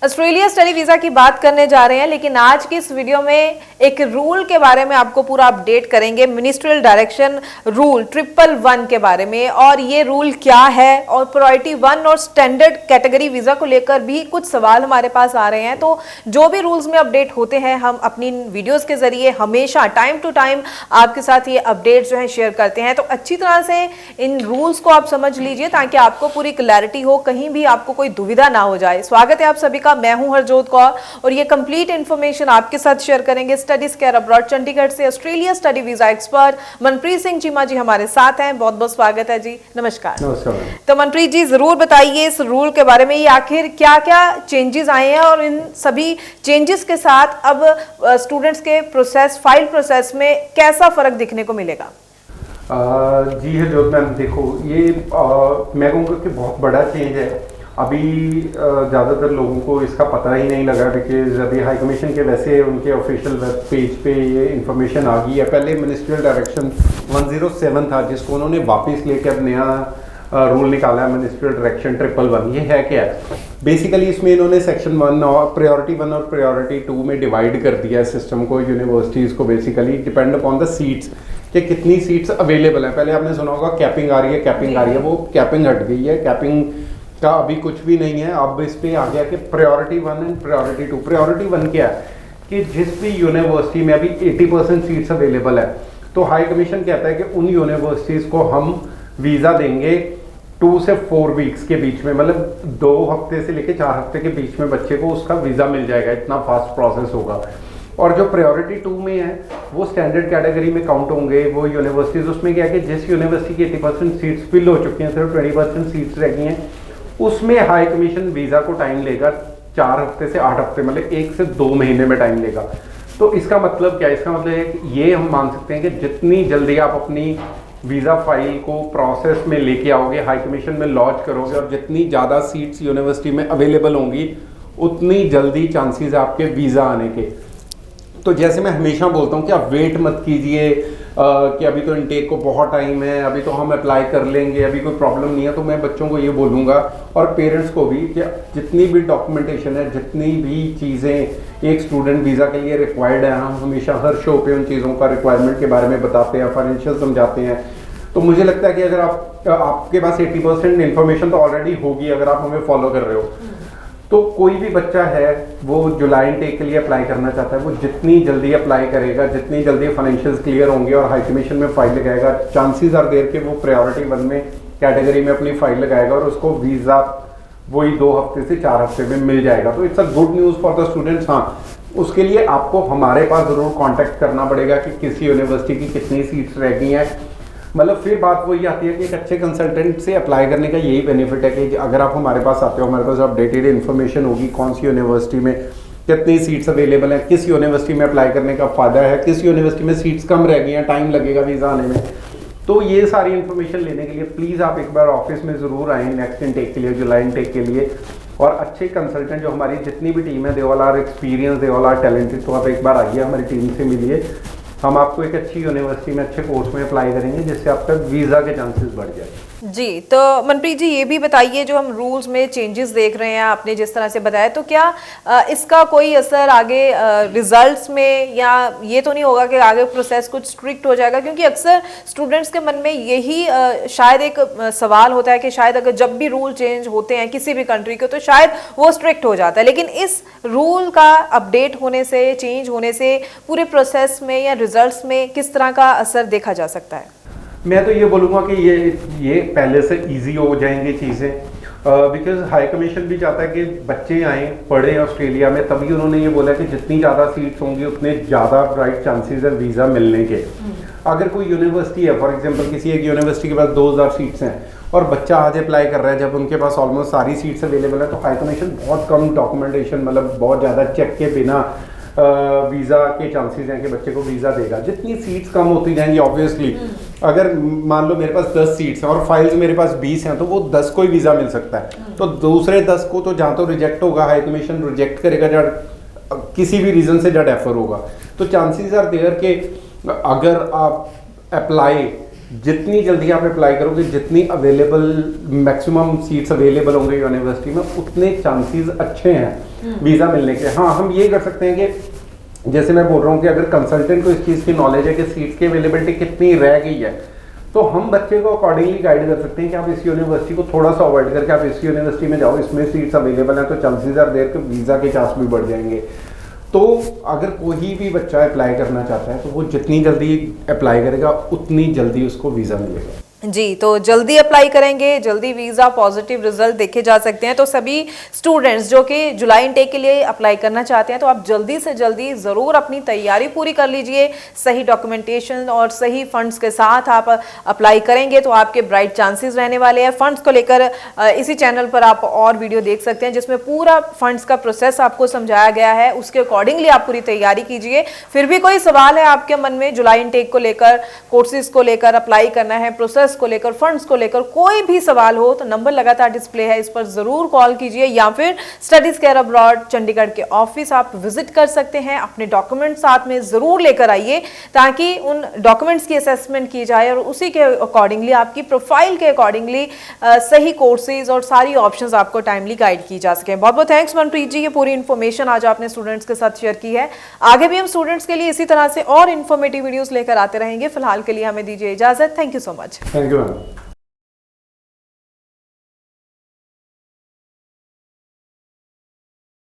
Australia study visa की बात करने जा रहे हैं, लेकिन आज की इस वीडियो में एक रूल के बारे में आपको पूरा अपडेट करेंगे। मिनिस्ट्रियल डायरेक्शन रूल 111 के बारे में, और ये रूल क्या है, और प्रायोरिटी 1 और स्टैंडर्ड कैटेगरी वीजा को लेकर भी कुछ सवाल हमारे पास आ रहे हैं। तो जो भी रूल्स में अपडेट होते हैं, हम अपनी वीडियोज के जरिए हमेशा टाइम टू टाइम आपके साथ ये अपडेट जो है शेयर करते हैं। तो अच्छी तरह से इन रूल्स को आप समझ लीजिए ताकि आपको पूरी क्लैरिटी हो, कहीं भी आपको कोई दुविधा ना हो जाए। स्वागत है आप सभी का, मैं हूं हरजोत कौर और ये कंप्लीट इन्फॉर्मेशन आपके साथ शेयर करेंगे स्टडीज केयर अब्रॉड चंडीगढ़ से Australia study visa expert Manpreet Singh Cheema ji हमारे साथ हैं। बहुत बहुत स्वागत है जी, नमस्कार। तो मनप्रीत जी जरूर बताइए इस रूल के बारे में, ये आखिर क्या क्या चेंजेस आए हैं और इन सभी चेंजेस के साथ अब स्टूडेंट्स के प्रोसेस, फाइल प्रोसेस में कैसा फर्क दिखने को मिलेगा। जी हरजोत मैम, देखो ये मैं कहूँगा कि बहुत बड़ा चेंज है। अभी ज़्यादातर लोगों को इसका पता ही नहीं लगा, बिकॉज अभी हाई कमीशन के वैसे उनके ऑफिशियल वेब पेज पे ये इन्फॉर्मेशन आ गई है। पहले मिनिस्ट्रियल डायरेक्शन 107 था जिसको उन्होंने वापस लेके अब नया रूल निकाला है, मिनिस्ट्रियल डायरेक्शन 111। ये है क्या है? बेसिकली इसमें इन्होंने सेक्शन 1 और प्रायोरिटी 1 और प्रायोरिटी 2 में डिवाइड कर दिया है सिस्टम को, यूनिवर्सिटीज़ को। Basically depend upon the seats कि कितनी सीट्स अवेलेबल है। पहले आपने सुना होगा कैपिंग आ रही है, कैपिंग आ रही है, वो कैपिंग हट गई है, कैपिंग का अभी कुछ भी नहीं है। अब इस पे आ गया कि प्रायोरिटी 1 एंड प्रायोरिटी 2। प्रायोरिटी 1 क्या है कि जिस भी यूनिवर्सिटी में अभी 80% सीट्स अवेलेबल है, तो हाई कमीशन कहता है कि उन यूनिवर्सिटीज़ को हम वीज़ा देंगे 2 से 4 वीक्स के बीच में, मतलब 2 हफ्ते से लेकर 4 हफ्ते के बीच में बच्चे को उसका वीज़ा मिल जाएगा। इतना फास्ट प्रोसेस होगा। और जो प्रायोरिटी 2 में है वो स्टैंडर्ड कैटेगरी में काउंट होंगे वो यूनिवर्सिटीज़। उसमें क्या है कि जिस यूनिवर्सिटी की 80% सीट्स फिल हो चुकी हैं, सिर्फ 20% सीट्स रह गई हैं, उसमें हाई कमीशन वीज़ा को टाइम लेगा 4 हफ्ते से 8 हफ्ते, मतलब 1 से 2 महीने में टाइम लेगा। तो इसका मतलब क्या है? इसका मतलब है कि ये हम मान सकते हैं कि जितनी जल्दी आप अपनी वीज़ा फाइल को प्रोसेस में लेके आओगे, हाई कमीशन में लॉन्च करोगे, और जितनी ज़्यादा सीट्स यूनिवर्सिटी में अवेलेबल होंगी उतनी जल्दी चांसेस है आपके वीज़ा आने के। तो जैसे मैं हमेशा बोलता हूँ कि आप वेट मत कीजिए कि अभी तो इनटेक को बहुत टाइम है, अभी तो हम अप्लाई कर लेंगे, अभी कोई प्रॉब्लम नहीं है। तो मैं बच्चों को ये बोलूँगा और पेरेंट्स को भी कि जितनी भी डॉक्यूमेंटेशन है, जितनी भी चीज़ें एक स्टूडेंट वीज़ा के लिए रिक्वायर्ड है, हम हमेशा हर शो पे उन चीज़ों का रिक्वायरमेंट के बारे में बताते हैं, फाइनेंशियल समझाते हैं। तो मुझे लगता है कि अगर आपके पास 80% इन्फॉर्मेशन तो ऑलरेडी होगी अगर आप हमें फॉलो कर रहे हो, तो कोई भी बच्चा है वो जुलाई इनटेक के लिए अप्लाई करना चाहता है, वो जितनी जल्दी अप्लाई करेगा, जितनी जल्दी फाइनेंशियल्स क्लियर होंगे और हाई कमीशन में फाइल लगाएगा, चांसेस आर देयर कि वो प्रायोरिटी 1 में कैटेगरी में अपनी फाइल लगाएगा और उसको वीज़ा वही 2 हफ्ते से 4 हफ्ते में मिल जाएगा। तो it's a good news for the students. हाँ, उसके लिए आपको हमारे पास ज़रूर कॉन्टैक्ट करना पड़ेगा कि किसी यूनिवर्सिटी की कितनी सीट्स रह गई हैं। मतलब फिर बात वही आती है कि एक अच्छे कंसल्टेंट से अप्लाई करने का यही बेनिफिट है कि अगर आप हमारे पास आते हो, हमारे पास अपडेटेड इन्फॉर्मेशन होगी कौन सी यूनिवर्सिटी में कितनी सीट्स अवेलेबल हैं, किस यूनिवर्सिटी में अप्लाई करने का फ़ायदा है, किस यूनिवर्सिटी में सीट्स कम रह गई हैं, टाइम लगेगा वीज़ा आने में। तो ये सारी इन्फॉर्मेशन लेने के लिए प्लीज़ आप एक बार ऑफिस में ज़रूर आएँ नेक्स्ट इनटेक के लिए, जुलाई इनटेक के लिए। और अच्छे कंसल्टेंट जो हमारी जितनी भी टीम है, they all are experience, they all are talented. तो आप एक बार आइए, हमारी टीम से मिलिए, हम आपको एक अच्छी यूनिवर्सिटी में अच्छे कोर्स में अप्लाई करेंगे जिससे आपका वीज़ा के चांसेस बढ़ जाए। जी, तो मनप्रीत जी ये भी बताइए, जो हम रूल्स में चेंजेस देख रहे हैं आपने जिस तरह से बताया, तो क्या इसका कोई असर आगे रिजल्ट्स में, या ये तो नहीं होगा कि आगे प्रोसेस कुछ स्ट्रिक्ट हो जाएगा? क्योंकि अक्सर स्टूडेंट्स के मन में यही शायद एक सवाल होता है कि शायद अगर जब भी रूल चेंज होते हैं किसी भी कंट्री के, तो शायद वो स्ट्रिक्ट हो जाता है। लेकिन इस रूल का अपडेट होने से, चेंज होने से पूरे प्रोसेस में या रिजल्ट्स में किस तरह का असर देखा जा सकता है? मैं तो ये बोलूँगा कि ये पहले से इजी हो जाएंगी चीज़ें, बिकॉज हाई कमीशन भी चाहता है कि बच्चे आएँ पढ़ें ऑस्ट्रेलिया में। तभी उन्होंने ये बोला कि जितनी ज़्यादा सीट्स होंगी उतने ज़्यादा ब्राइट चांसेस है वीज़ा मिलने के। अगर कोई यूनिवर्सिटी है, फॉर एग्जांपल किसी एक यूनिवर्सिटी के पास 2000 सीट्स हैं और बच्चा आज अप्लाई कर रहा है, जब उनके पास ऑलमोस्ट सारी सीट्स अवेलेबल है, तो हाई कमीशन बहुत कम डॉक्यूमेंटेशन, मतलब बहुत ज़्यादा चेक के बिना वीज़ा के चांसेस हैं कि बच्चे को वीज़ा देगा। जितनी सीट्स कम होती जाएंगी ऑब्वियसली, अगर मान लो मेरे पास 10 सीट्स हैं और फाइल्स मेरे पास 20 हैं, तो वो 10 को ही वीज़ा मिल सकता है। तो दूसरे 10 को तो जहाँ तो रिजेक्ट होगा, हाई कमीशन रिजेक्ट करेगा, जहाँ किसी भी रीज़न से जहाँ डेफर होगा। तो चांसेस आर देयर कि अगर आप अप्लाई जितनी जल्दी आप अप्लाई करोगे, जितनी अवेलेबल मैक्सिमम सीट्स अवेलेबल होंगे यूनिवर्सिटी में, उतने चांसेस अच्छे हैं वीज़ा मिलने के। हाँ, हम ये कर सकते हैं कि जैसे मैं बोल रहा हूँ कि अगर कंसल्टेंट को इस चीज़ की नॉलेज है कि सीट्स की अवेलेबिलिटी कितनी रह गई है, तो हम बच्चे को अकॉर्डिंगली गाइड कर सकते हैं कि आप इस यूनिवर्सिटी को थोड़ा सा अवॉइड करके आप इस यूनिवर्सिटी में जाओ, इसमें सीट्स अवेलेबल हैं, तो चांसेस आर देयर कि वीज़ा के चांस भी बढ़ जाएंगे। तो अगर कोई भी बच्चा अप्लाई करना चाहता है तो वो जितनी जल्दी अप्लाई करेगा उतनी जल्दी उसको वीज़ा मिलेगा। जी, तो जल्दी अप्लाई करेंगे, जल्दी वीज़ा पॉजिटिव रिजल्ट देखे जा सकते हैं। तो सभी स्टूडेंट्स जो कि जुलाई इनटेक के लिए अप्लाई करना चाहते हैं, तो आप जल्दी से जल्दी ज़रूर अपनी तैयारी पूरी कर लीजिए। सही डॉक्यूमेंटेशन और सही फंड्स के साथ आप अप्लाई करेंगे तो आपके ब्राइट चांसेस रहने वाले हैं। फंड्स को लेकर इसी चैनल पर आप और वीडियो देख सकते हैं जिसमें पूरा फंड्स का प्रोसेस आपको समझाया गया है। उसके अकॉर्डिंगली आप पूरी तैयारी कीजिए। फिर भी कोई सवाल है आपके मन में जुलाई इनटेक को लेकर, कोर्सेज को लेकर, अप्लाई करना है, प्रोसेस को लेकर, फंड्स को लेकर, कोई भी सवाल हो तो नंबर लगातार डिस्प्ले है, इस पर जरूर कॉल कीजिए या फिर स्टडीज केयर अब्रॉड चंडीगढ़ के ऑफिस आप विजिट कर सकते हैं। अपने डॉक्यूमेंट साथ में जरूर लेकर आइए ताकि उन डॉक्यूमेंट्स की असेसमेंट की जाए और उसी के अकॉर्डिंगली, आपकी प्रोफाइल के अकॉर्डिंगली सही कोर्सेज और सारी ऑप्शंस आपको टाइमली गाइड की जा सके। बहुत बहुत थैंक्स मनप्रीत जी, ये पूरी इन्फॉर्मेशन आज आपने स्टूडेंट्स के साथ शेयर की है। आगे भी हम स्टूडेंट्स के लिए इसी तरह से और इन्फॉर्मेटिव वीडियोस लेकर आते रहेंगे। फिलहाल के लिए हमें दीजिए इजाजत। Thank you so much. Thank you, ma'am.